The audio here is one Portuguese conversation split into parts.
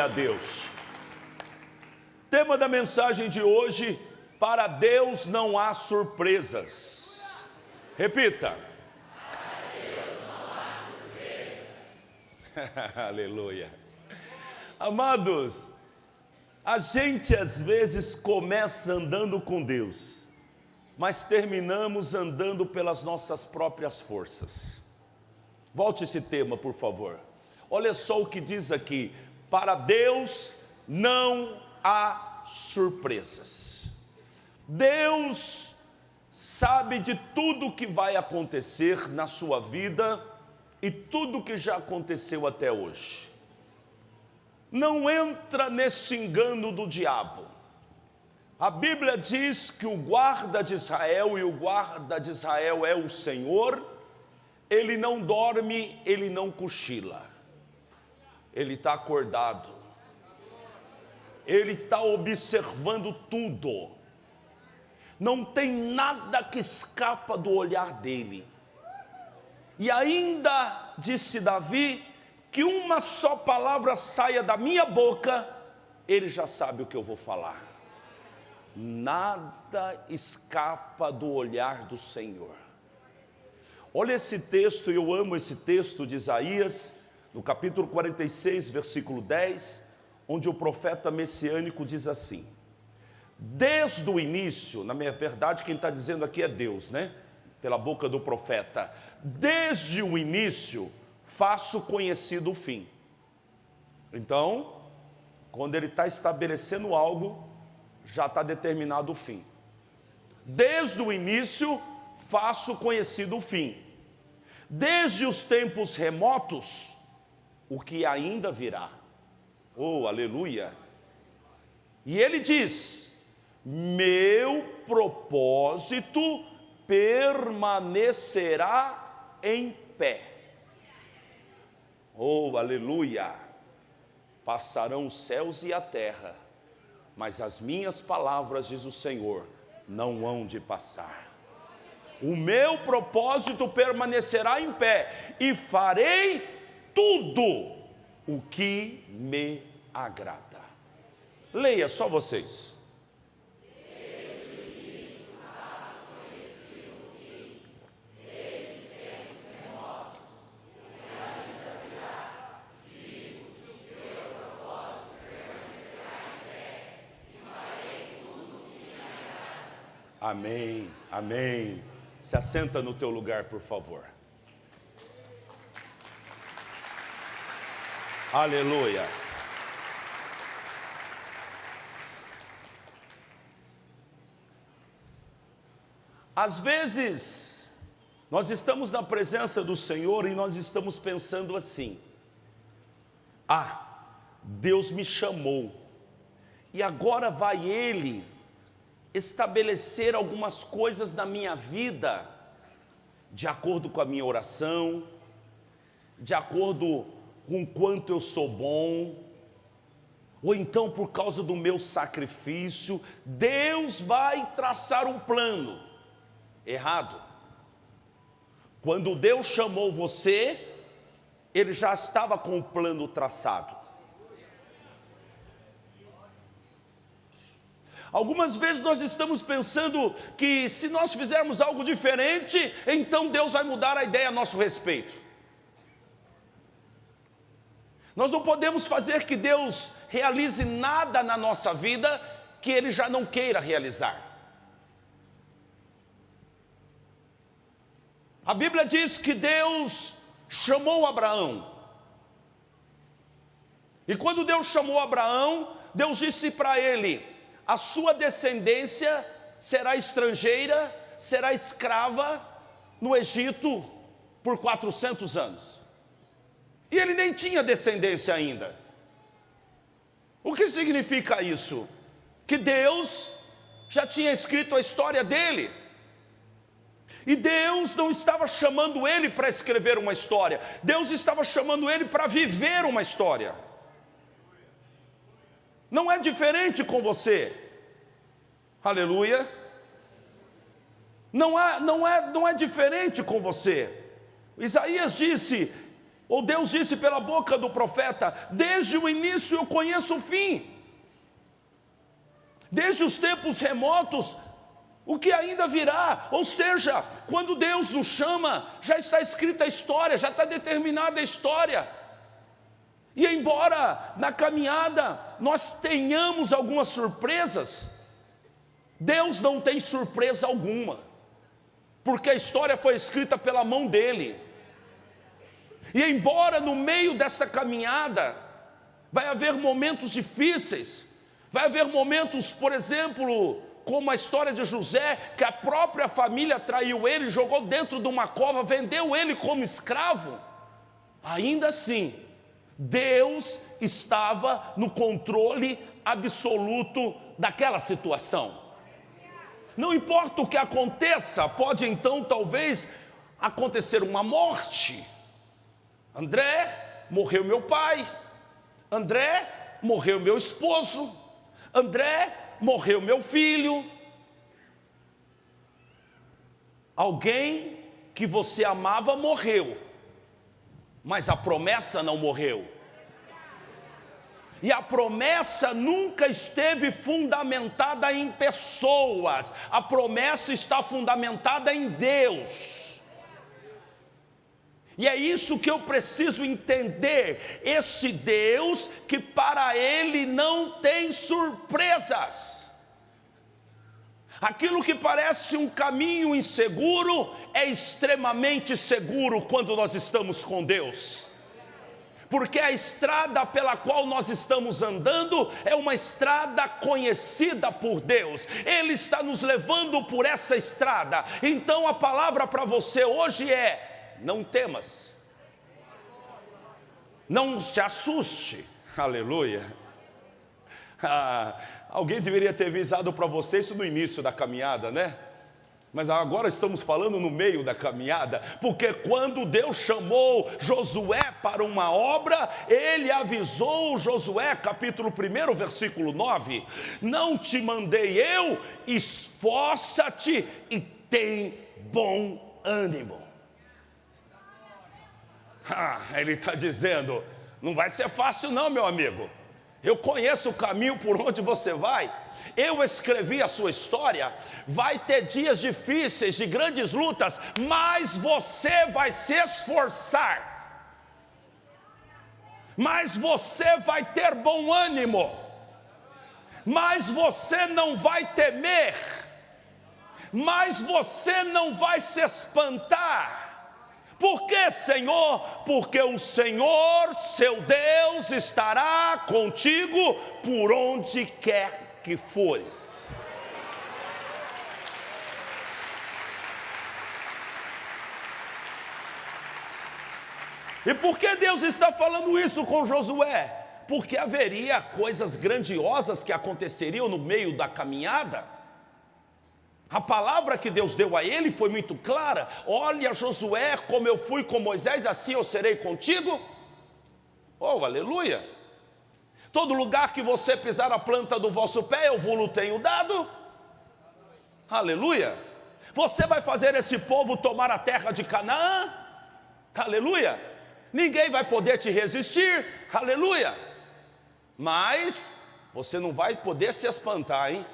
Glória a Deus. Tema da mensagem de hoje: para Deus não há surpresas. Repita. Para Deus não há surpresas. Aleluia. Amados, a gente às vezes começa andando com Deus, mas terminamos andando pelas nossas próprias forças. Volte esse tema, por favor. Olha só o que diz aqui: para Deus não há surpresas. Deus sabe de tudo que vai acontecer na sua vida e tudo que já aconteceu até hoje. Não entra nesse engano do diabo. A Bíblia diz que o guarda de Israel, e o guarda de Israel é o Senhor, ele não dorme, ele não cochila. Ele está acordado, ele está observando tudo, não tem nada que escapa do olhar dele. E ainda disse Davi, que uma só palavra saia da minha boca, ele já sabe o que eu vou falar. Nada escapa do olhar do Senhor. Olha esse texto, e eu amo esse texto de Isaías, no capítulo 46, versículo 10, onde o profeta messiânico diz assim: desde o início, na minha verdade quem está dizendo aqui é Deus, né? Pela boca do profeta. Desde o início faço conhecido o fim. Então, quando ele está estabelecendo algo, já está determinado o fim. Desde o início faço conhecido o fim. Desde os tempos remotos, o que ainda virá. Oh, aleluia! E ele diz: meu propósito permanecerá em pé. Oh, aleluia! Passarão os céus e a terra, mas as minhas palavras, diz o Senhor, não hão de passar. O meu propósito permanecerá em pé, e farei tudo o que me agrada. Leia, só vocês. Amém, amém. Se assenta no teu lugar, por favor. Aleluia. Às vezes, nós estamos na presença do Senhor e nós estamos pensando assim: Deus me chamou, e agora vai Ele estabelecer algumas coisas na minha vida, de acordo com a minha oração, de acordo com o quanto eu sou bom, ou então por causa do meu sacrifício. Deus vai traçar um plano. Errado. Quando Deus chamou você, Ele já estava com o plano traçado. Algumas vezes nós estamos pensando que se nós fizermos algo diferente, então Deus vai mudar a ideia a nosso respeito. Nós não podemos fazer que Deus realize nada na nossa vida que Ele já não queira realizar. A Bíblia diz que Deus chamou Abraão. E quando Deus chamou Abraão, Deus disse para ele: a sua descendência será estrangeira, será escrava no Egito por 400 anos. E ele nem tinha descendência ainda. O que significa isso? Que Deus já tinha escrito a história dele. E Deus não estava chamando ele para escrever uma história. Deus estava chamando ele para viver uma história. Não é diferente com você. Aleluia. Não é diferente com você. Isaías disse Ou Deus disse pela boca do profeta: desde o início eu conheço o fim. Desde os tempos remotos, o que ainda virá. Ou seja, quando Deus nos chama, já está escrita a história, já está determinada a história. E embora na caminhada nós tenhamos algumas surpresas, Deus não tem surpresa alguma, porque a história foi escrita pela mão dele. E embora no meio dessa caminhada vai haver momentos difíceis, vai haver momentos, por exemplo, como a história de José, que a própria família traiu ele, jogou dentro de uma cova, vendeu ele como escravo. Ainda assim, Deus estava no controle absoluto daquela situação. Não importa o que aconteça, pode então talvez acontecer uma morte. André, morreu meu pai. André, morreu meu esposo. André, morreu meu filho. Alguém que você amava morreu, mas a promessa não morreu. E a promessa nunca esteve fundamentada em pessoas, a promessa está fundamentada em Deus. E é isso que eu preciso entender, esse Deus que para Ele não tem surpresas. Aquilo que parece um caminho inseguro, é extremamente seguro quando nós estamos com Deus. Porque a estrada pela qual nós estamos andando é uma estrada conhecida por Deus. Ele está nos levando por essa estrada. Então a palavra para você hoje é: não temas, não se assuste. Aleluia. Alguém deveria ter avisado para você isso no início da caminhada, né? Mas agora estamos falando no meio da caminhada, porque quando Deus chamou Josué para uma obra, Ele avisou Josué, capítulo 1, versículo 9: não te mandei eu, esforça-te e tem bom ânimo. Ele está dizendo, não vai ser fácil não, meu amigo. Eu conheço o caminho por onde você vai. Eu escrevi a sua história. Vai ter dias difíceis, de grandes lutas, mas você vai se esforçar. Mas você vai ter bom ânimo. Mas você não vai temer. Mas você não vai se espantar. Por que, Senhor? Porque o Senhor, seu Deus, estará contigo por onde quer que fores. E por que Deus está falando isso com Josué? Porque haveria coisas grandiosas que aconteceriam no meio da caminhada. A palavra que Deus deu a ele foi muito clara: olha, Josué, como eu fui com Moisés, assim eu serei contigo. Oh, aleluia! Todo lugar que você pisar a planta do vosso pé, eu vos tenho dado. Aleluia! Você vai fazer esse povo tomar a terra de Canaã. Aleluia! Ninguém vai poder te resistir. Aleluia! Mas você não vai poder se espantar, hein?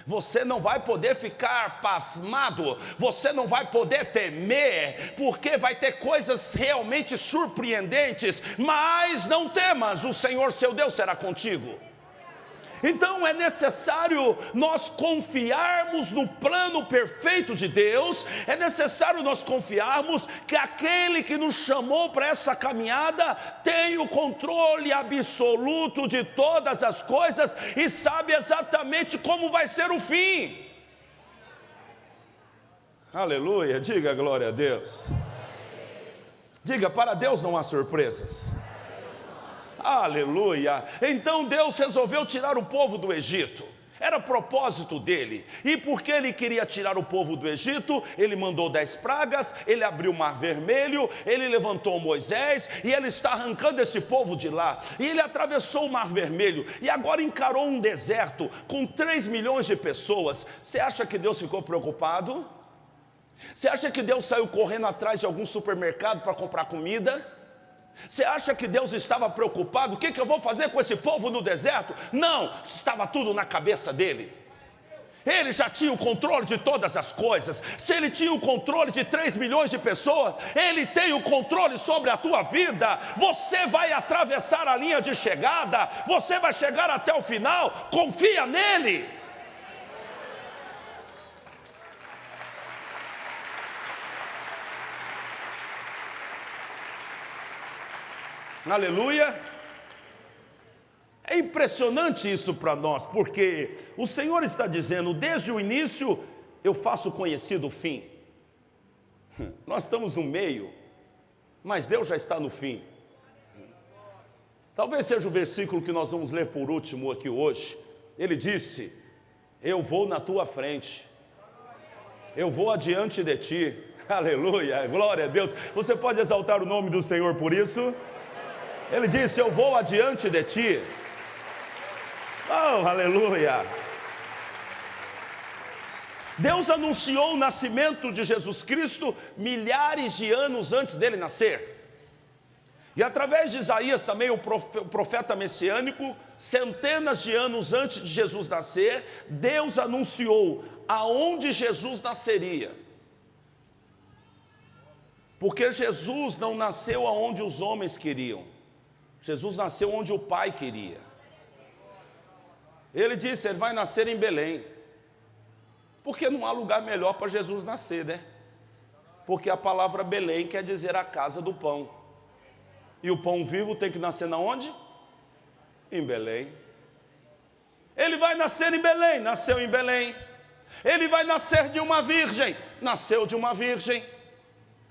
Você não vai poder ficar pasmado, você não vai poder temer, porque vai ter coisas realmente surpreendentes. Mas não temas, o Senhor seu Deus será contigo. Então é necessário nós confiarmos no plano perfeito de Deus. É necessário nós confiarmos que aquele que nos chamou para essa caminhada tem o controle absoluto de todas as coisas e sabe exatamente como vai ser o fim. Aleluia, diga glória a Deus. Diga, para Deus não há surpresas. Aleluia. Então Deus resolveu tirar o povo do Egito. Era propósito dele. E porque ele queria tirar o povo do Egito, ele mandou 10 pragas, ele abriu o mar vermelho, ele levantou Moisés e ele está arrancando esse povo de lá. E ele atravessou o mar vermelho e agora encarou um deserto com 3 milhões de pessoas. Você acha que Deus ficou preocupado? Você acha que Deus saiu correndo atrás de algum supermercado para comprar comida? Você acha que Deus estava preocupado? O que eu vou fazer com esse povo no deserto? Não, estava tudo na cabeça dele. Ele já tinha o controle de todas as coisas. Se ele tinha o controle de 3 milhões de pessoas, ele tem o controle sobre a tua vida. Você vai atravessar a linha de chegada, você vai chegar até o final, confia nele. Aleluia. É impressionante isso para nós, porque o Senhor está dizendo, desde o início eu faço conhecido o fim. Nós estamos no meio, mas Deus já está no fim. Talvez seja o versículo que nós vamos ler por último aqui hoje. Ele disse, eu vou na tua frente, eu vou adiante de ti. Aleluia, glória a Deus. Você pode exaltar o nome do Senhor por isso? Ele disse, eu vou adiante de ti. Oh, aleluia. Deus anunciou o nascimento de Jesus Cristo milhares de anos antes dele nascer. E através de Isaías também, o profeta messiânico, centenas de anos antes de Jesus nascer, Deus anunciou aonde Jesus nasceria. Porque Jesus não nasceu aonde os homens queriam. Jesus nasceu onde o Pai queria. Ele disse, ele vai nascer em Belém. Porque não há lugar melhor para Jesus nascer, né? Porque a palavra Belém quer dizer a casa do pão. E o pão vivo tem que nascer na onde? Em Belém. Ele vai nascer em Belém, nasceu em Belém. Ele vai nascer de uma virgem, nasceu de uma virgem.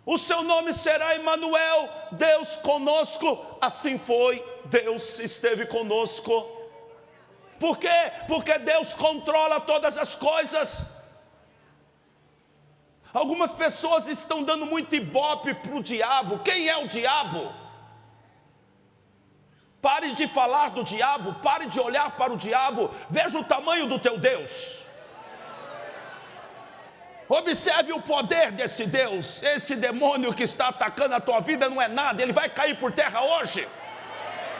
O seu nome será Emanuel, Deus conosco. Assim foi, Deus esteve conosco. Por quê? Porque Deus controla todas as coisas. Algumas pessoas estão dando muito ibope para o diabo. Quem é o diabo? Pare de falar do diabo, pare de olhar para o diabo. Veja o tamanho do teu Deus. Observe o poder desse Deus. Esse demônio que está atacando a tua vida não é nada, ele vai cair por terra hoje.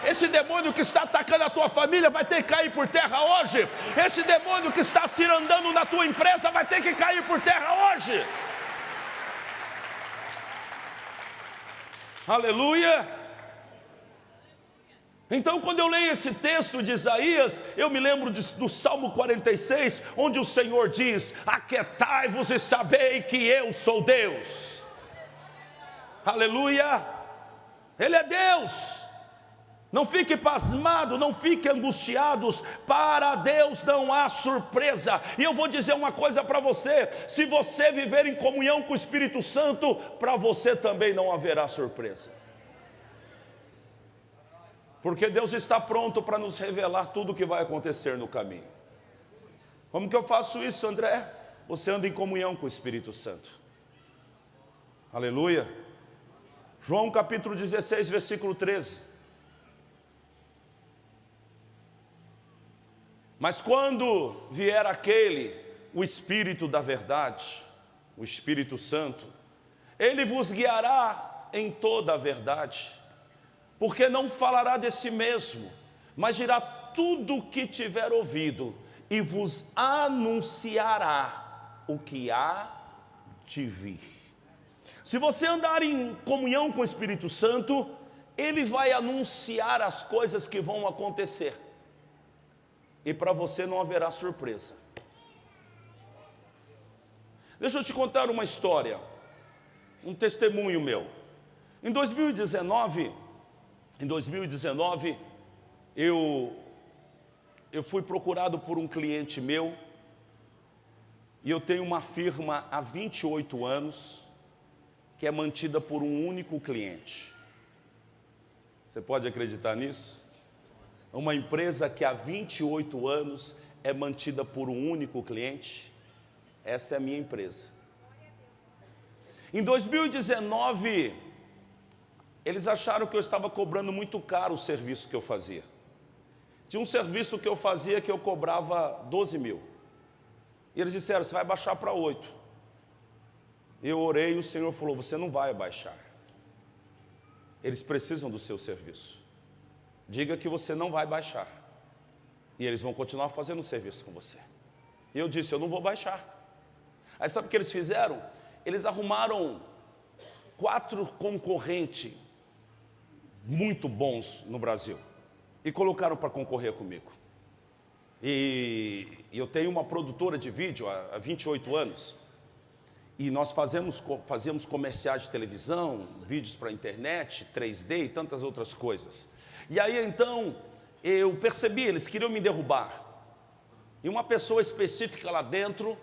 Esse demônio que está atacando a tua família vai ter que cair por terra hoje. Esse demônio que está cirandando na tua empresa vai ter que cair por terra hoje. Aleluia. Então, quando eu leio esse texto de Isaías, eu me lembro do Salmo 46, onde o Senhor diz, aquietai-vos e sabei que eu sou Deus. Aleluia. Ele é Deus. Não fique pasmado, não fique angustiados, para Deus não há surpresa. E eu vou dizer uma coisa para você, se você viver em comunhão com o Espírito Santo, para você também não haverá surpresa. Porque Deus está pronto para nos revelar tudo o que vai acontecer no caminho. Como que eu faço isso, André? Você anda em comunhão com o Espírito Santo. Aleluia. João capítulo 16, versículo 13. Mas quando vier aquele, o Espírito da verdade, o Espírito Santo, ele vos guiará em toda a verdade, porque não falará de si mesmo, mas dirá tudo o que tiver ouvido e vos anunciará o que há de vir. Se você andar em comunhão com o Espírito Santo, ele vai anunciar as coisas que vão acontecer. E para você não haverá surpresa. Deixa eu te contar uma história, um testemunho meu. Em 2019, eu fui procurado por um cliente meu, e eu tenho uma firma há 28 anos, que é mantida por um único cliente. Você pode acreditar nisso? Uma empresa que há 28 anos é mantida por um único cliente. Esta é a minha empresa. Em 2019, eles acharam que eu estava cobrando muito caro o serviço que eu fazia. Tinha um serviço que eu fazia que eu cobrava 12 mil. E eles disseram, você vai baixar para 8. Eu orei e o Senhor falou, você não vai baixar. Eles precisam do seu serviço. Diga que você não vai baixar. E eles vão continuar fazendo o serviço com você. E eu disse, eu não vou baixar. Aí sabe o que eles fizeram? Eles arrumaram 4 concorrentes muito bons no Brasil e colocaram para concorrer comigo. E eu tenho uma produtora de vídeo há 28 anos. E nós fazemos comerciais de televisão, vídeos para a internet, 3D e tantas outras coisas. E aí então eu percebi, eles queriam me derrubar. E uma pessoa específica lá dentro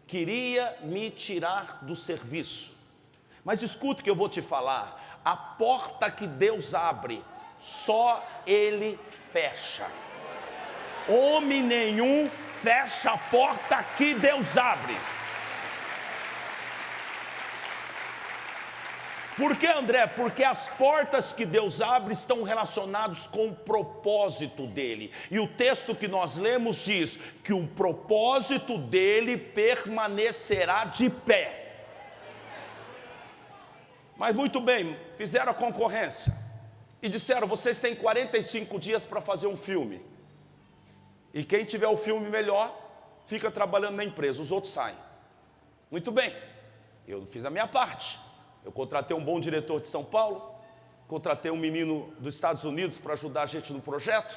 queria me tirar do serviço. Mas escuta o que eu vou te falar. A porta que Deus abre, só Ele fecha. Homem nenhum fecha a porta que Deus abre. Por que, André? Porque as portas que Deus abre estão relacionadas com o propósito dele. E o texto que nós lemos diz que o propósito dele permanecerá de pé. Mas muito bem, fizeram a concorrência e disseram, vocês têm 45 dias para fazer um filme. E quem tiver o filme melhor, fica trabalhando na empresa, os outros saem. Muito bem, eu fiz a minha parte. Eu contratei um bom diretor de São Paulo, contratei um menino dos Estados Unidos para ajudar a gente no projeto,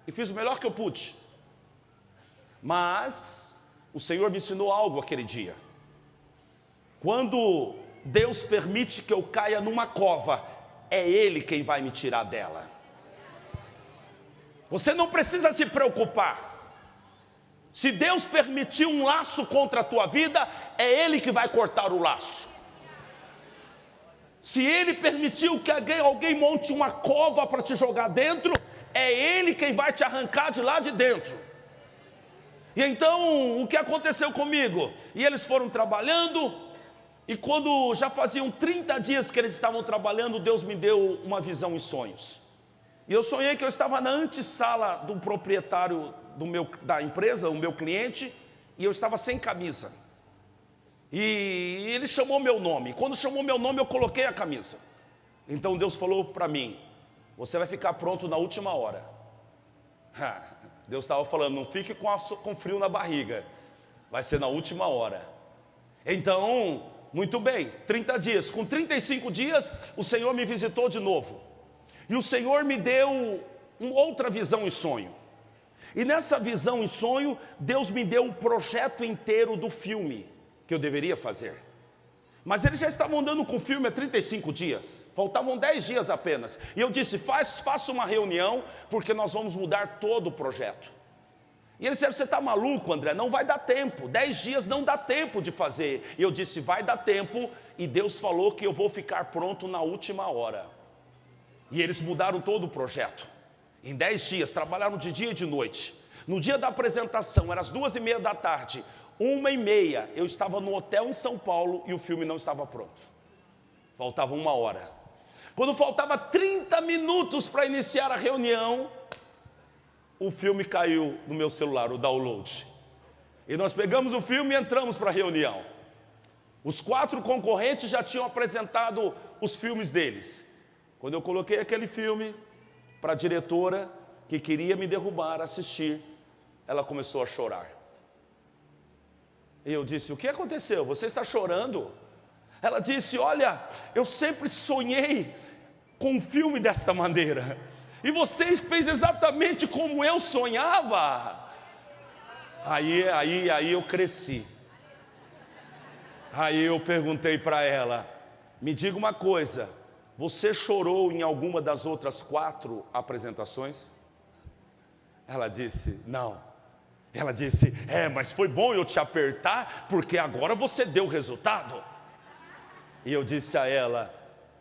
e fiz o melhor que eu pude. Mas o Senhor me ensinou algo aquele dia. Quando Deus permite que eu caia numa cova, é Ele quem vai me tirar dela. Você não precisa se preocupar. Se Deus permitir um laço contra a tua vida, é Ele que vai cortar o laço. Se Ele permitiu que alguém monte uma cova para te jogar dentro, é Ele quem vai te arrancar de lá de dentro. E então, o que aconteceu comigo? E eles foram trabalhando, e quando já faziam 30 dias que eles estavam trabalhando, Deus me deu uma visão em sonhos. E eu sonhei que eu estava na antessala do proprietário da empresa, o meu cliente, e eu estava sem camisa. E ele chamou meu nome. Quando chamou meu nome, eu coloquei a camisa. Então Deus falou para mim, você vai ficar pronto na última hora. Deus estava falando, não fique com frio na barriga, vai ser na última hora. Então, muito bem, 30 dias. Com 35 dias, o Senhor me visitou de novo. E o Senhor me deu outra visão em sonho. E nessa visão em sonho, Deus me deu o projeto inteiro do filme que eu deveria fazer. Mas eles já estavam andando com o filme há 35 dias. Faltavam 10 dias apenas. E eu disse, faça uma reunião, porque nós vamos mudar todo o projeto. E eles disseram, você está maluco, André? Não vai dar tempo. 10 dias não dá tempo de fazer. E eu disse, vai dar tempo. E Deus falou que eu vou ficar pronto na última hora. E eles mudaram todo o projeto. Em 10 dias, trabalharam de dia e de noite. No dia da apresentação, eram as 2:30 da tarde. 1:30, eu estava no hotel em São Paulo e o filme não estava pronto. Faltava 1 hora. Quando faltava 30 minutos para iniciar a reunião, o filme caiu no meu celular, o download. E nós pegamos o filme e entramos para a reunião. Os 4 concorrentes já tinham apresentado os filmes deles. Quando eu coloquei aquele filme para a diretora que queria me derrubar, assistir, ela começou a chorar. E eu disse, o que aconteceu? Você está chorando? Ela disse, olha, eu sempre sonhei com um filme desta maneira. E você fez exatamente como eu sonhava. Aí eu cresci. Aí eu perguntei para ela, me diga uma coisa, você chorou em alguma das outras 4 apresentações? Ela disse, não. Ela disse, mas foi bom eu te apertar, porque agora você deu o resultado. E eu disse a ela,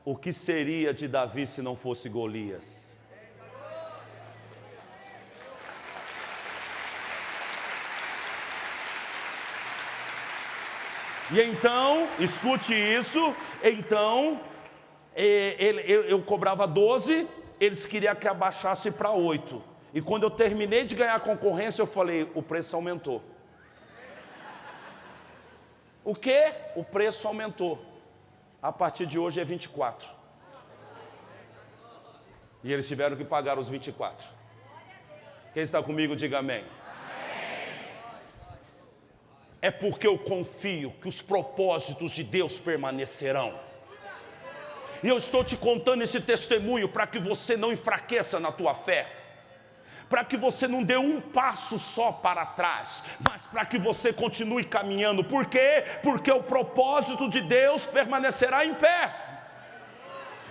o que seria de Davi se não fosse Golias? E então, escute isso, então, eu cobrava 12, eles queriam que abaixasse para 8. E quando eu terminei de ganhar a concorrência, eu falei, o preço aumentou. O quê? O preço aumentou. A partir de hoje é 24. E eles tiveram que pagar os 24. Quem está comigo, diga amém. É porque eu confio que os propósitos de Deus permanecerão. E eu estou te contando esse testemunho para que você não enfraqueça na tua fé, para que você não dê um passo só para trás, mas para que você continue caminhando. Por quê? Porque o propósito de Deus permanecerá em pé.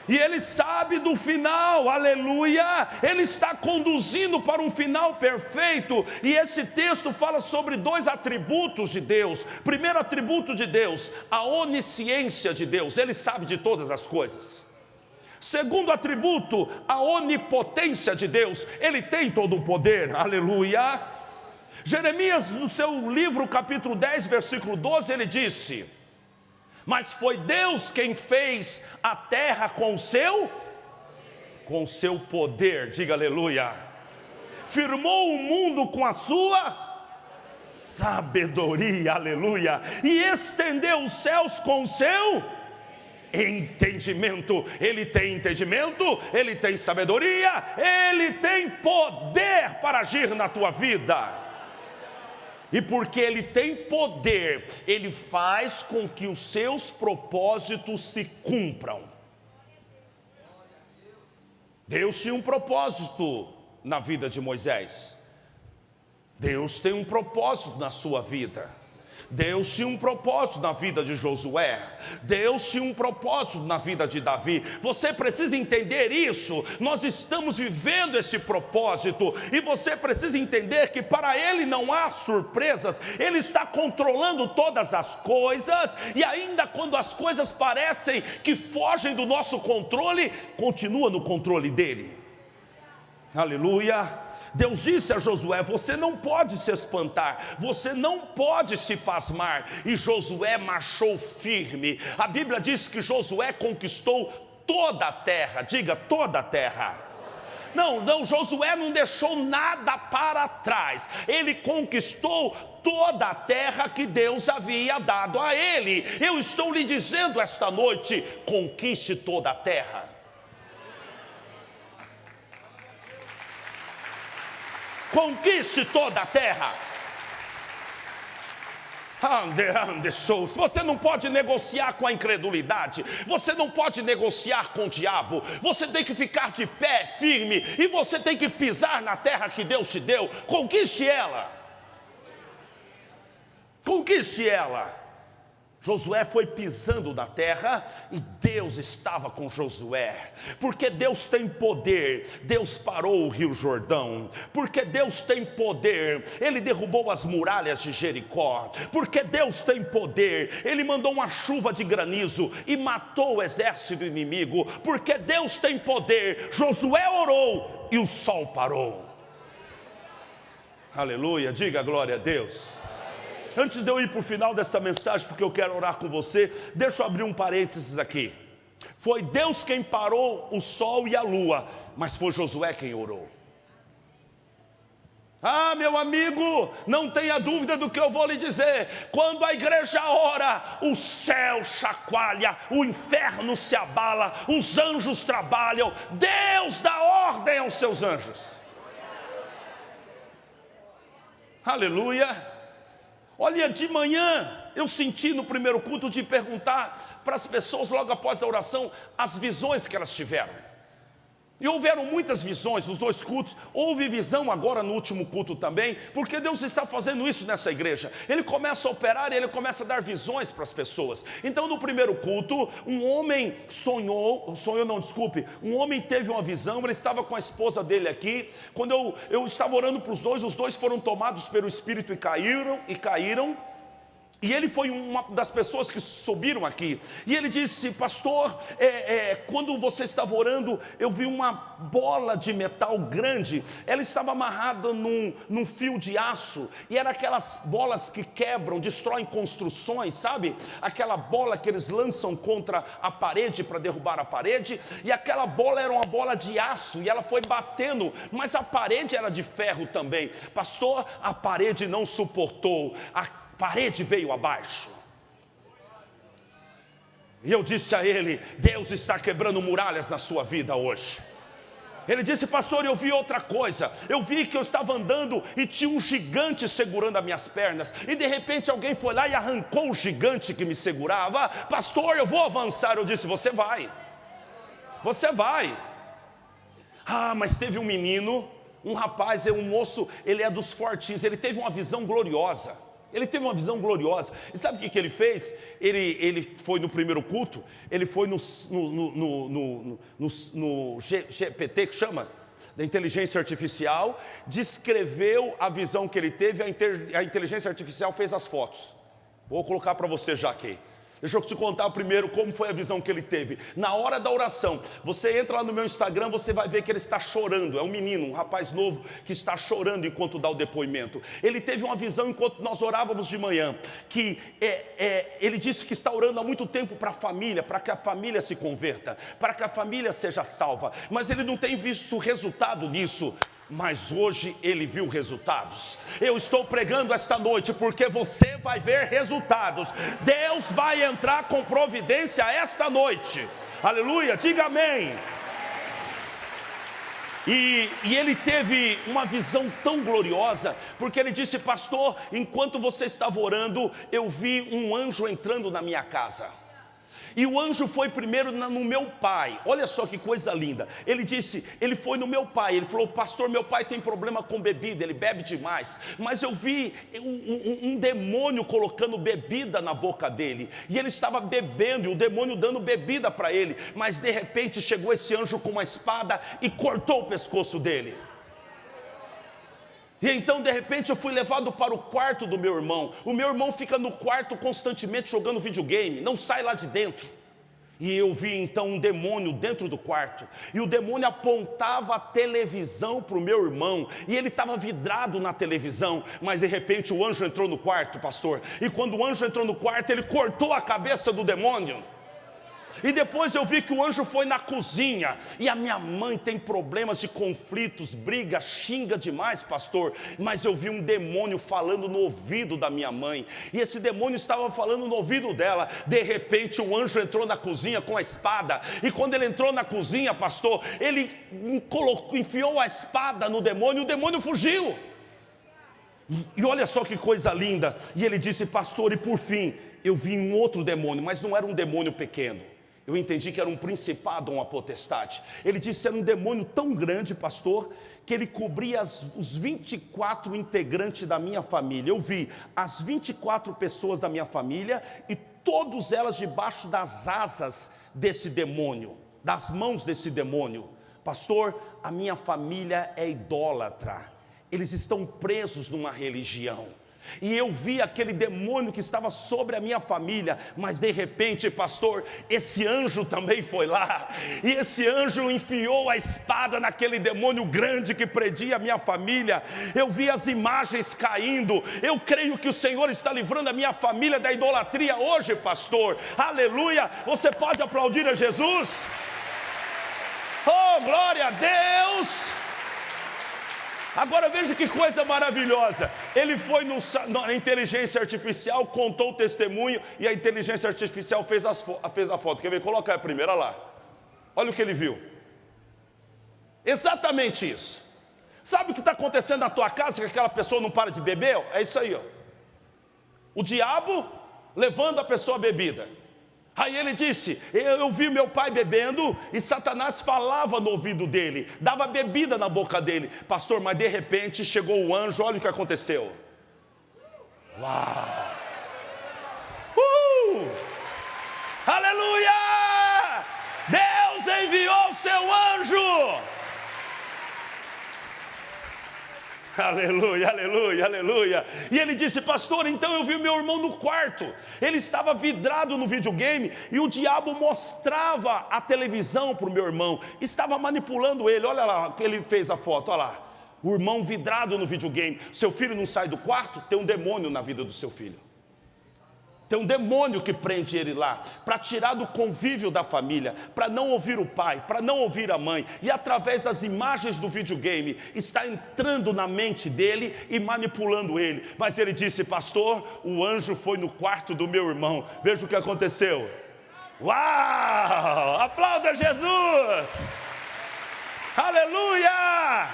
E Ele sabe do final, aleluia. Ele está conduzindo para um final perfeito. E esse texto fala sobre 2 atributos de Deus. Primeiro atributo de Deus, a onisciência de Deus. Ele sabe de todas as coisas. Segundo atributo, a onipotência de Deus. Ele tem todo o poder, aleluia. Jeremias, no seu livro capítulo 10, versículo 12, ele disse: mas foi Deus quem fez a terra com seu poder, diga aleluia. Firmou o mundo com a sua sabedoria, aleluia. E estendeu os céus com o seu entendimento. Ele tem entendimento, ele tem sabedoria, ele tem poder para agir na tua vida. E porque Ele tem poder, Ele faz com que os seus propósitos se cumpram. Deus tinha um propósito na vida de Moisés. Deus tem um propósito na sua vida. Deus tinha um propósito na vida de Josué. Deus tinha um propósito na vida de Davi. Você precisa entender isso. Nós estamos vivendo esse propósito. E você precisa entender que para Ele não há surpresas. Ele está controlando todas as coisas. E ainda quando as coisas parecem que fogem do nosso controle, continua no controle dEle. Aleluia. Deus disse a Josué: você não pode se espantar, você não pode se pasmar. E Josué marchou firme. A Bíblia diz que Josué conquistou toda a terra. Diga, toda a terra. Não, Josué não deixou nada para trás. Ele conquistou toda a terra que Deus havia dado a ele. Eu estou lhe dizendo esta noite: conquiste toda a terra. Conquiste toda a terra. Você não pode negociar com a incredulidade. Você não pode negociar com o diabo. Você tem que ficar de pé firme. E você tem que pisar na terra que Deus te deu. Conquiste ela. Conquiste ela. Josué foi pisando na terra e Deus estava com Josué. Porque Deus tem poder, Deus parou o rio Jordão. Porque Deus tem poder, Ele derrubou as muralhas de Jericó. Porque Deus tem poder, Ele mandou uma chuva de granizo e matou o exército inimigo. Porque Deus tem poder, Josué orou e o sol parou. Aleluia, diga glória a Deus. Antes de eu ir para o final desta mensagem, porque eu quero orar com você, deixa eu abrir um parênteses aqui. Foi Deus quem parou o sol e a lua, mas foi Josué quem orou. Ah, meu amigo, não tenha dúvida do que eu vou lhe dizer. Quando a igreja ora, o céu chacoalha, o inferno se abala, os anjos trabalham, Deus dá ordem aos seus anjos. Aleluia. Olha, de manhã eu senti no primeiro culto de perguntar para as pessoas logo após a oração as visões que elas tiveram. E houveram muitas visões nos 2 cultos. Houve visão agora no último culto também, porque Deus está fazendo isso nessa igreja. Ele começa a operar e Ele começa a dar visões para as pessoas. Então no primeiro culto, um homem um homem teve uma visão. Ele estava com a esposa dele aqui. Quando eu estava orando para os dois foram tomados pelo Espírito e caíram. E ele foi uma das pessoas que subiram aqui. E ele disse: pastor, quando você estava orando, eu vi uma bola de metal grande. Ela estava amarrada num fio de aço. E era aquelas bolas que quebram, destroem construções, sabe? Aquela bola que eles lançam contra a parede para derrubar a parede. E aquela bola era uma bola de aço. E ela foi batendo, mas a parede era de ferro também. Pastor, a parede não suportou. A parede veio abaixo. E eu disse a ele: Deus está quebrando muralhas na sua vida hoje. Ele disse: pastor, eu vi outra coisa. Eu vi que eu estava andando e tinha um gigante segurando as minhas pernas. E de repente alguém foi lá e arrancou o gigante que me segurava. Pastor, eu vou avançar. Eu disse: você vai. Você vai. Ah, mas teve um menino, um rapaz, um moço, ele é dos fortinhos. Ele teve uma visão gloriosa. Ele teve uma visão gloriosa. E sabe o que ele fez? Ele foi no primeiro culto, ele foi no GPT, que chama, da inteligência artificial, descreveu a visão que ele teve, a inteligência artificial fez as fotos. Vou colocar para você já aqui. Deixa eu te contar primeiro como foi a visão que ele teve. Na hora da oração, você entra lá no meu Instagram, você vai ver que ele está chorando. É um menino, um rapaz novo que está chorando enquanto dá o depoimento. Ele teve uma visão enquanto nós orávamos de manhã, que ele disse que está orando há muito tempo para a família, para que a família se converta, para que a família seja salva. Mas ele não tem visto resultado nisso. Mas hoje ele viu resultados. Eu estou pregando esta noite porque você vai ver resultados. Deus vai entrar com providência esta noite. Aleluia, diga amém. E ele teve uma visão tão gloriosa, porque ele disse: pastor, enquanto você estava orando, eu vi um anjo entrando na minha casa. E o anjo foi primeiro no meu pai. Olha só que coisa linda. Ele disse, ele foi no meu pai. Ele falou: pastor, meu pai tem problema com bebida, ele bebe demais. Mas eu vi um demônio colocando bebida na boca dele. E ele estava bebendo, e o demônio dando bebida para ele. Mas de repente chegou esse anjo com uma espada e cortou o pescoço dele. E então de repente eu fui levado para o quarto do meu irmão. O meu irmão fica no quarto constantemente jogando videogame, não sai lá de dentro. E eu vi então um demônio dentro do quarto. E o demônio apontava a televisão para o meu irmão. E ele estava vidrado na televisão. Mas de repente o anjo entrou no quarto, pastor. E quando o anjo entrou no quarto, ele cortou a cabeça do demônio. E depois eu vi que o anjo foi na cozinha. E a minha mãe tem problemas de conflitos, briga, xinga demais, pastor. Mas eu vi um demônio falando no ouvido da minha mãe. E esse demônio estava falando no ouvido dela. De repente o anjo entrou na cozinha com a espada. E quando ele entrou na cozinha, pastor, ele enfiou a espada no demônio. E o demônio fugiu. E olha só que coisa linda. E ele disse: pastor, e por fim eu vi um outro demônio. Mas não era um demônio pequeno. Eu entendi que era um principado, uma potestade. Ele disse que era um demônio tão grande, pastor, que ele cobria os 24 integrantes da minha família. Eu vi as 24 pessoas da minha família e todas elas debaixo das asas desse demônio, das mãos desse demônio. Pastor, a minha família é idólatra. Eles estão presos numa religião. E eu vi aquele demônio que estava sobre a minha família. Mas de repente, pastor, esse anjo também foi lá. E esse anjo enfiou a espada naquele demônio grande que prendia a minha família. Eu vi as imagens caindo. Eu creio que o Senhor está livrando a minha família da idolatria hoje, pastor. Aleluia. Você pode aplaudir a Jesus? Oh, glória a Deus. Agora veja que coisa maravilhosa. Ele foi na inteligência artificial, contou o testemunho, e a inteligência artificial fez a foto. Quer ver? Coloca a primeira lá. Olha o que ele viu. Exatamente isso. Sabe o que está acontecendo na tua casa, que aquela pessoa não para de beber? É isso aí, ó. O diabo levando a pessoa à bebida. Aí ele disse: eu vi meu pai bebendo e Satanás falava no ouvido dele, dava bebida na boca dele. Pastor, mas de repente chegou o anjo, olha o que aconteceu. Uau! Aleluia! Deus enviou o seu anjo! Aleluia, aleluia, aleluia. E ele disse: pastor, então eu vi meu irmão no quarto. Ele estava vidrado no videogame e o diabo mostrava a televisão para o meu irmão. Estava manipulando ele. Olha lá, ele fez a foto, olha lá. O irmão vidrado no videogame. Seu filho não sai do quarto? Tem um demônio na vida do seu filho. Tem um demônio que prende ele lá, para tirar do convívio da família, para não ouvir o pai, para não ouvir a mãe. E através das imagens do videogame, está entrando na mente dele e manipulando ele. Mas ele disse: pastor, o anjo foi no quarto do meu irmão. Veja o que aconteceu. Uau! Aplauda Jesus! Aleluia!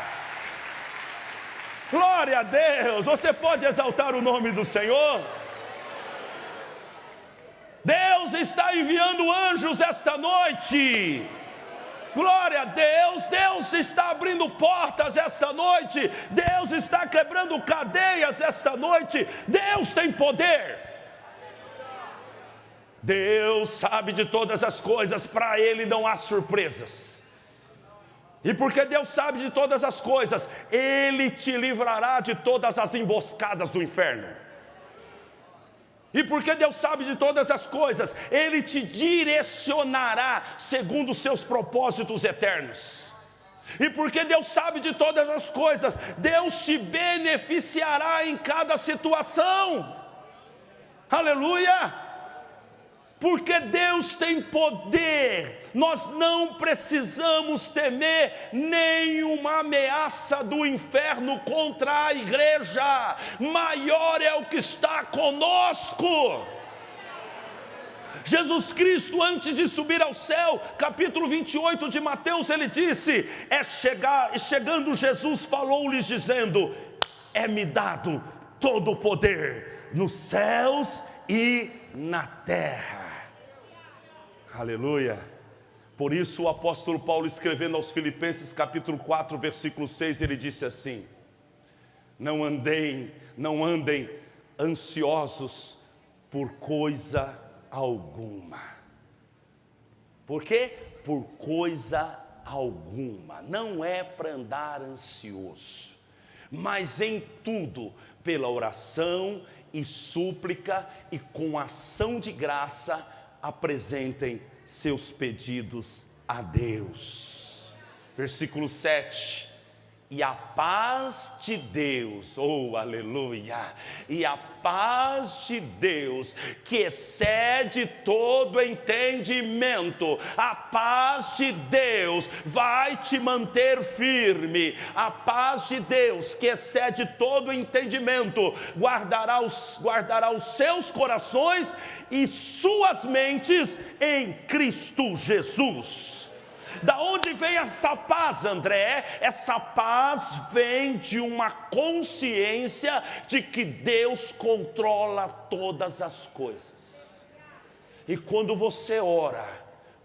Glória a Deus! Você pode exaltar o nome do Senhor? Deus está enviando anjos esta noite. Glória a Deus, Deus está abrindo portas esta noite, Deus está quebrando cadeias esta noite, Deus tem poder. Deus sabe de todas as coisas, para Ele não há surpresas. E porque Deus sabe de todas as coisas, Ele te livrará de todas as emboscadas do inferno. E porque Deus sabe de todas as coisas, Ele te direcionará segundo os seus propósitos eternos. E porque Deus sabe de todas as coisas, Deus te beneficiará em cada situação. Aleluia! Porque Deus tem poder, nós não precisamos temer nenhuma ameaça do inferno contra a igreja, maior é o que está conosco. Jesus Cristo, antes de subir ao céu, capítulo 28 de Mateus, ele disse, chegando Jesus, falou-lhes dizendo, é-me dado todo o poder nos céus e na terra. Aleluia. Por isso o apóstolo Paulo, escrevendo aos Filipenses capítulo 4, versículo 6, ele disse assim, não andem ansiosos por coisa alguma. Por quê? Por coisa alguma. Não é para andar ansioso, mas em tudo, pela oração e súplica e com ação de graça, apresentem seus pedidos a Deus. Versículo 7. E a paz de Deus, oh aleluia, e a paz de Deus, que excede todo entendimento, a paz de Deus vai te manter firme, a paz de Deus, que excede todo entendimento, guardará os seus corações e suas mentes em Cristo Jesus. Da onde vem essa paz, André? Essa paz vem de uma consciência de que Deus controla todas as coisas. E quando você ora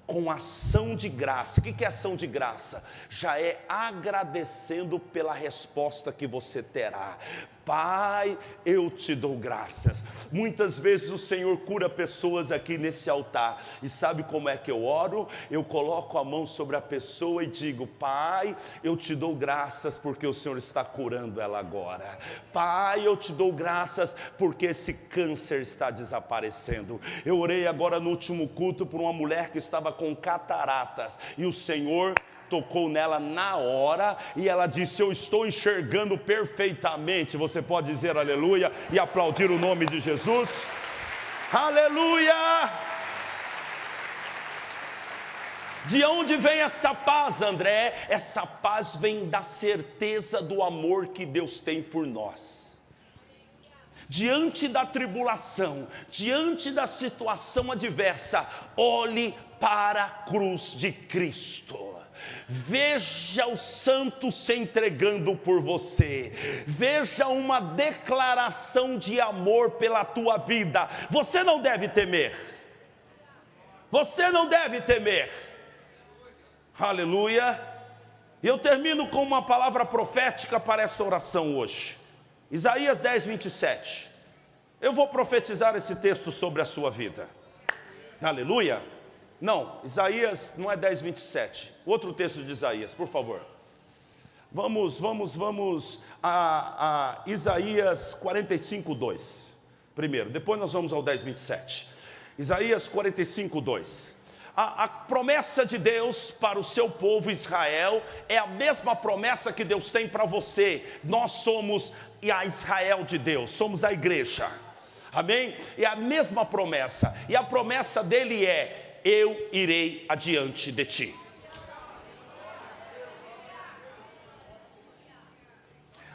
com ação de graça, o que é ação de graça? Já é agradecendo pela resposta que você terá. Pai, eu te dou graças. Muitas vezes o Senhor cura pessoas aqui nesse altar. E sabe como é que eu oro? Eu coloco a mão sobre a pessoa e digo, Pai, eu te dou graças porque o Senhor está curando ela agora. Pai, eu te dou graças porque esse câncer está desaparecendo. Eu orei agora no último culto por uma mulher que estava com cataratas. E o Senhor tocou nela na hora e ela disse, eu estou enxergando perfeitamente. Você pode dizer aleluia e aplaudir o nome de Jesus? Aleluia! De onde vem essa paz, André? Essa paz vem da certeza do amor que Deus tem por nós. Diante da tribulação, diante da situação adversa, olhe para a cruz de Cristo. Veja o santo se entregando por você. Veja uma declaração de amor pela tua vida. Você não deve temer. Você não deve temer. Aleluia. E eu termino com uma palavra profética para essa oração hoje. Isaías 10, 27. Eu vou profetizar esse texto sobre a sua vida. Aleluia. Não, Isaías não é 10, 27. Outro texto de Isaías, por favor. Vamos a Isaías 45, 2. Primeiro, depois nós vamos ao 10, 27. Isaías 45, 2. A promessa de Deus para o seu povo Israel é a mesma promessa que Deus tem para você. Nós somos a Israel de Deus, somos a igreja. Amém? É a mesma promessa. E a promessa dele é, eu irei adiante de ti.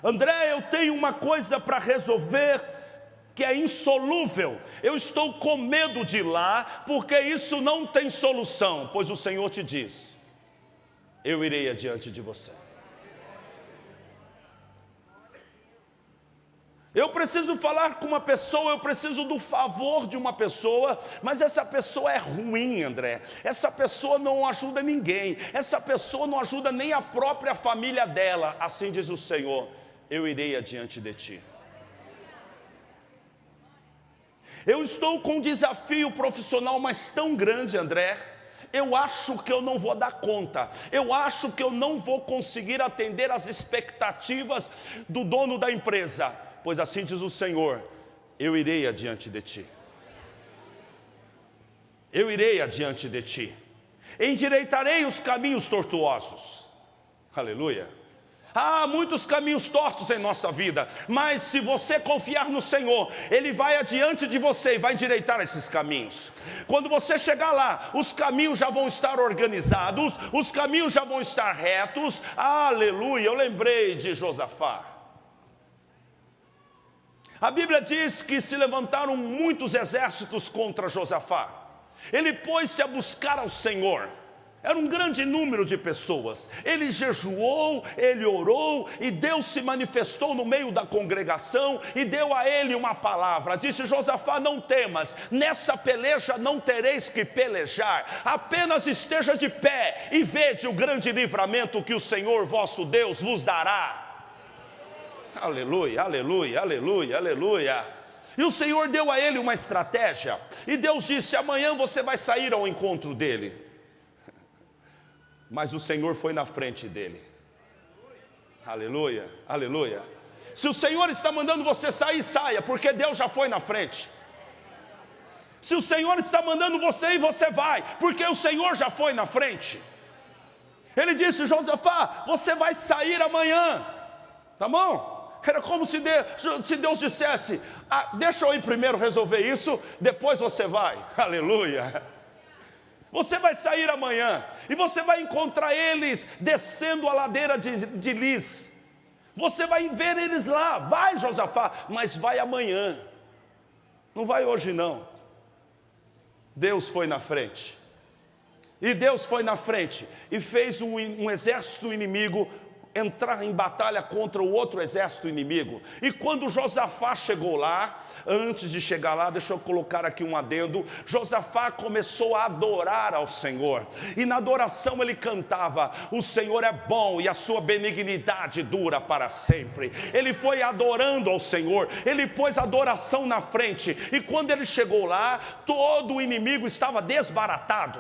André, eu tenho uma coisa para resolver que é insolúvel. Eu estou com medo de ir lá, porque isso não tem solução. Pois o Senhor te diz, eu irei adiante de você. Eu preciso falar com uma pessoa, eu preciso do favor de uma pessoa, mas essa pessoa é ruim, André. Essa pessoa não ajuda ninguém, essa pessoa não ajuda nem a própria família dela. Assim diz o Senhor, eu irei adiante de ti. Eu estou com um desafio profissional, mas tão grande, André. Eu acho que eu não vou dar conta. Eu acho que eu não vou conseguir atender às expectativas do dono da empresa. Pois assim diz o Senhor, eu irei adiante de ti. Eu irei adiante de ti. Endireitarei os caminhos tortuosos. Aleluia. Há muitos caminhos tortos em nossa vida, mas se você confiar no Senhor, Ele vai adiante de você e vai endireitar esses caminhos. Quando você chegar lá, os caminhos já vão estar organizados, os caminhos já vão estar retos. Aleluia, eu lembrei de Josafá. A Bíblia diz que se levantaram muitos exércitos contra Josafá. Ele pôs-se a buscar ao Senhor. Era um grande número de pessoas. Ele jejuou, ele orou, e Deus se manifestou no meio da congregação e deu a ele uma palavra. Disse: Josafá, não temas, nessa peleja não tereis que pelejar, apenas esteja de pé e vede o grande livramento que o Senhor vosso Deus vos dará. Aleluia, aleluia, aleluia, aleluia. E o Senhor deu a ele uma estratégia, e Deus disse: amanhã você vai sair ao encontro dele. Mas o Senhor foi na frente dele. Aleluia, aleluia. Se o Senhor está mandando você sair, saia, porque Deus já foi na frente. Se o Senhor está mandando você ir, você vai, porque o Senhor já foi na frente. Ele disse: Josafá, você vai sair amanhã. Tá bom? Era como se Deus dissesse: deixa eu ir primeiro resolver isso, depois você vai. Aleluia. Você vai sair amanhã e você vai encontrar eles descendo a ladeira de Lis. Você vai ver eles lá. Vai, Josafá, mas vai amanhã. Não vai hoje não. Deus foi na frente. E Deus foi na frente e fez um exército inimigo entrar em batalha contra o outro exército inimigo. E quando Josafá chegou lá, antes de chegar lá, deixa eu colocar aqui um adendo, Josafá começou a adorar ao Senhor, e na adoração ele cantava: o Senhor é bom e a sua benignidade dura para sempre. Ele foi adorando ao Senhor, ele pôs a adoração na frente, e quando ele chegou lá, todo o inimigo estava desbaratado.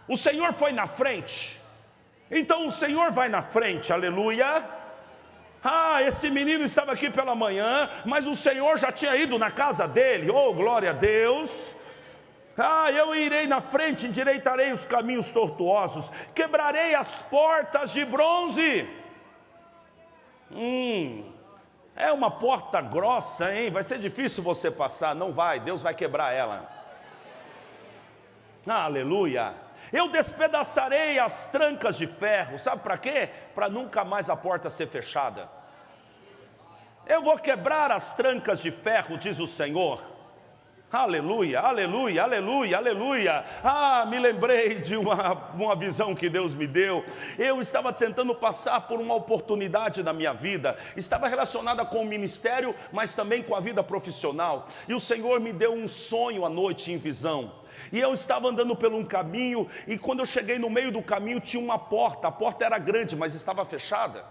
O Senhor foi na frente. Então o Senhor vai na frente, aleluia. Esse menino estava aqui pela manhã, mas o Senhor já tinha ido na casa dele. Oh, glória a Deus. Eu irei na frente, endireitarei os caminhos tortuosos, quebrarei as portas de bronze. É uma porta grossa, hein? Vai ser difícil você passar. Não vai, Deus vai quebrar ela. Aleluia. Eu despedaçarei as trancas de ferro. Sabe para quê? Para nunca mais a porta ser fechada. Eu vou quebrar as trancas de ferro, diz o Senhor. Aleluia, aleluia, aleluia, aleluia. Me lembrei de uma visão que Deus me deu. Eu estava tentando passar por uma oportunidade na minha vida. Estava relacionada com o ministério, mas também com a vida profissional. E o Senhor me deu um sonho à noite em visão. E eu estava andando por um caminho, e quando eu cheguei no meio do caminho tinha uma porta. A porta era grande, mas estava fechada.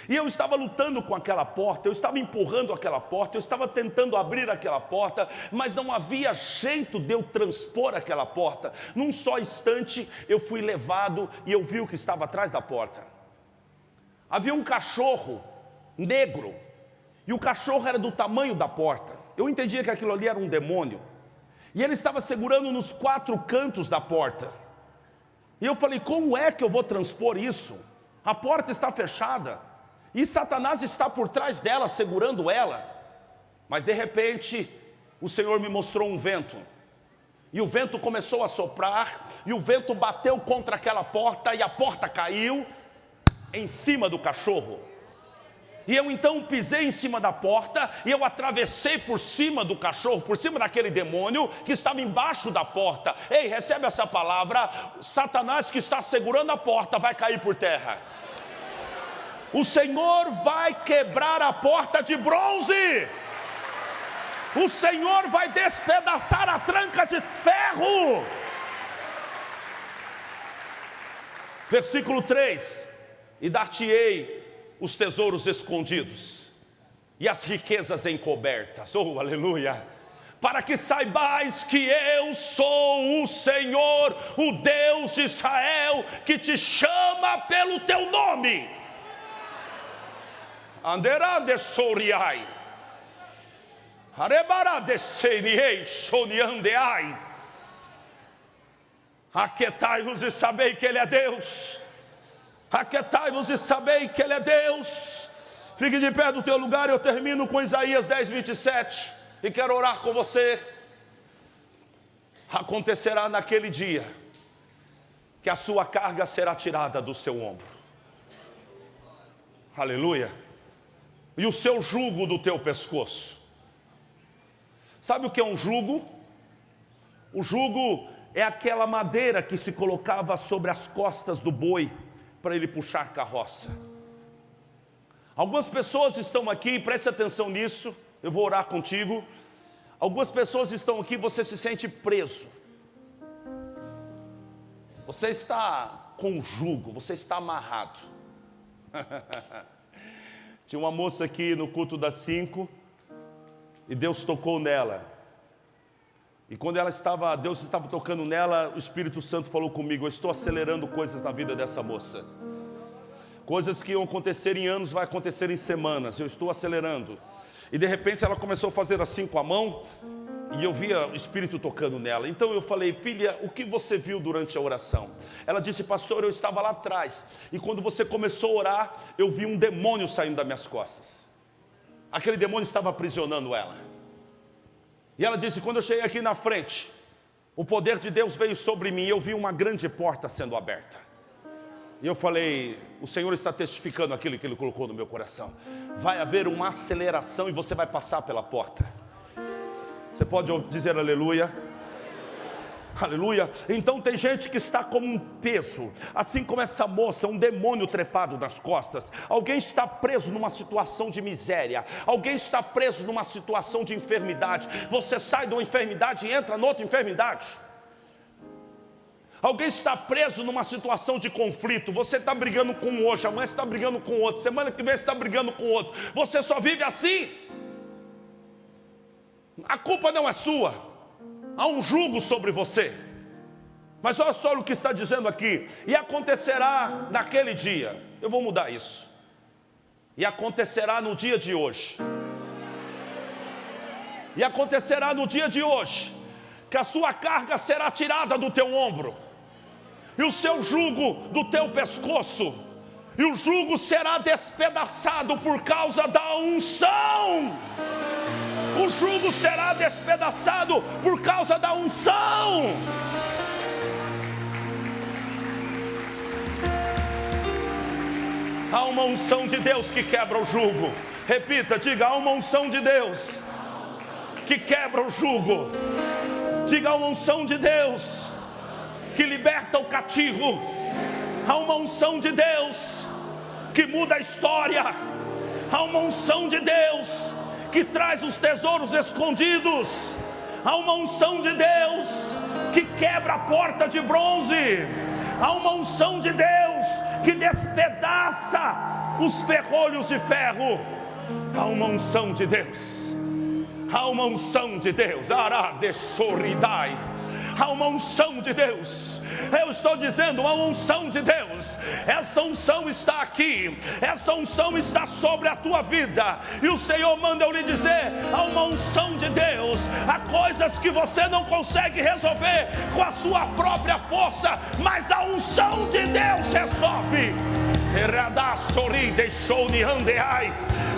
E eu estava lutando com aquela porta, eu estava empurrando aquela porta, eu estava tentando abrir aquela porta, mas não havia jeito de eu transpor aquela porta. Num só instante eu fui levado e eu vi o que estava atrás da porta. Havia um cachorro negro, e o cachorro era do tamanho da porta. Eu entendia que aquilo ali era um demônio. E ele estava segurando nos 4 cantos da porta. E eu falei: como é que eu vou transpor isso? A porta está fechada, e Satanás está por trás dela, segurando ela. Mas de repente, o Senhor me mostrou um vento. E o vento começou a soprar, e o vento bateu contra aquela porta, e a porta caiu em cima do cachorro. E eu então pisei em cima da porta, e eu atravessei por cima do cachorro, por cima daquele demônio que estava embaixo da porta. Ei, recebe essa palavra: Satanás que está segurando a porta vai cair por terra. O Senhor vai quebrar a porta de bronze. O Senhor vai despedaçar a tranca de ferro. Versículo 3: e dar-te-ei os tesouros escondidos e as riquezas encobertas, oh aleluia, para que saibais que eu sou o Senhor, o Deus de Israel, que te chama pelo teu nome. Anderá de soriai, arebará de seriei, soniandeai. Aquietai-vos e sabei que Ele é Deus. Aquietai-vos e sabei que Ele é Deus. Fique de pé do teu lugar. Eu termino com Isaías 10:27 e quero orar com você. Acontecerá naquele dia que a sua carga será tirada do seu ombro, aleluia, e o seu jugo do teu pescoço. Sabe o que é um jugo? O jugo é aquela madeira que se colocava sobre as costas do boi para ele puxar carroça. Algumas pessoas estão aqui, preste atenção nisso, eu vou orar contigo. Algumas pessoas estão aqui, você se sente preso. Você está com jugo, você está amarrado. Tinha uma moça aqui no culto das 5 e Deus tocou nela. E quando Deus estava tocando nela, o Espírito Santo falou comigo: eu estou acelerando coisas na vida dessa moça. Coisas que iam acontecer em anos, vai acontecer em semanas. Eu estou acelerando. E de repente ela começou a fazer assim com a mão, e eu via o Espírito tocando nela. Então eu falei: filha, o que você viu durante a oração? Ela disse: pastor, eu estava lá atrás, e quando você começou a orar, eu vi um demônio saindo das minhas costas. Aquele demônio estava aprisionando ela. E ela disse: quando eu cheguei aqui na frente, o poder de Deus veio sobre mim, e eu vi uma grande porta sendo aberta. E eu falei: o Senhor está testificando aquilo que Ele colocou no meu coração. Vai haver uma aceleração e você vai passar pela porta. Você pode dizer aleluia? Aleluia. Então tem gente que está como um peso, assim como essa moça, um demônio trepado nas costas. Alguém está preso numa situação de miséria, alguém está preso numa situação de enfermidade. Você sai de uma enfermidade e entra noutra enfermidade. Alguém está preso numa situação de conflito. Você está brigando com um hoje, amanhã você está brigando com outro, semana que vem você está brigando com outro. Você só vive assim. A culpa não é sua. Há um jugo sobre você. Mas olha só o que está dizendo aqui: e acontecerá naquele dia. Eu vou mudar isso. E acontecerá no dia de hoje. E acontecerá no dia de hoje, que a sua carga será tirada do teu ombro, e o seu jugo do teu pescoço, e o jugo será despedaçado por causa da unção. O jugo será despedaçado por causa da unção. Há uma unção de Deus que quebra o jugo. Repita, diga: há uma unção de Deus que quebra o jugo. Diga: há uma unção de Deus que liberta o cativo. Há uma unção de Deus que muda a história. Há uma unção de Deus que traz os tesouros escondidos. Há uma unção de Deus que quebra a porta de bronze. Há uma unção de Deus que despedaça os ferrolhos de ferro. Há uma unção de Deus. Há uma unção de Deus. Ará de soridai. Há uma unção de Deus. Eu estou dizendo, uma unção de Deus. Essa unção está aqui. Essa unção está sobre a tua vida. E o Senhor manda eu lhe dizer: há uma unção de Deus. Há coisas que você não consegue resolver com a sua própria força, mas a unção de Deus resolve.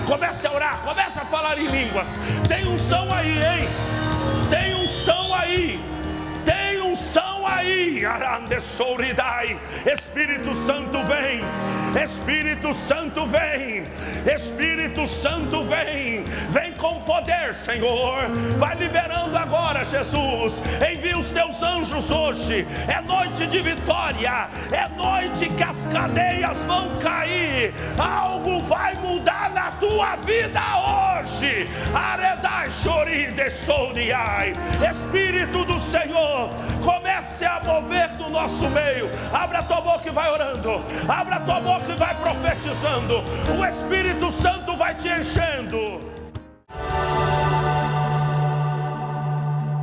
Comece a orar, comece a falar em línguas. Tem unção aí, hein? Tem unção aí. Tem unção aí. Espírito Santo vem. Espírito Santo vem, Espírito Santo vem, vem com poder, Senhor, vai liberando agora, Jesus, envia os teus anjos hoje, é noite de vitória, é noite que as cadeias vão cair, algo vai mudar na tua vida hoje, Aredai Chori de Souriai, Espírito do Senhor, comece a mover do nosso meio, abra a tua boca e vai orando, abra a tua boca e vai profetizando, o Espírito Santo vai te enchendo.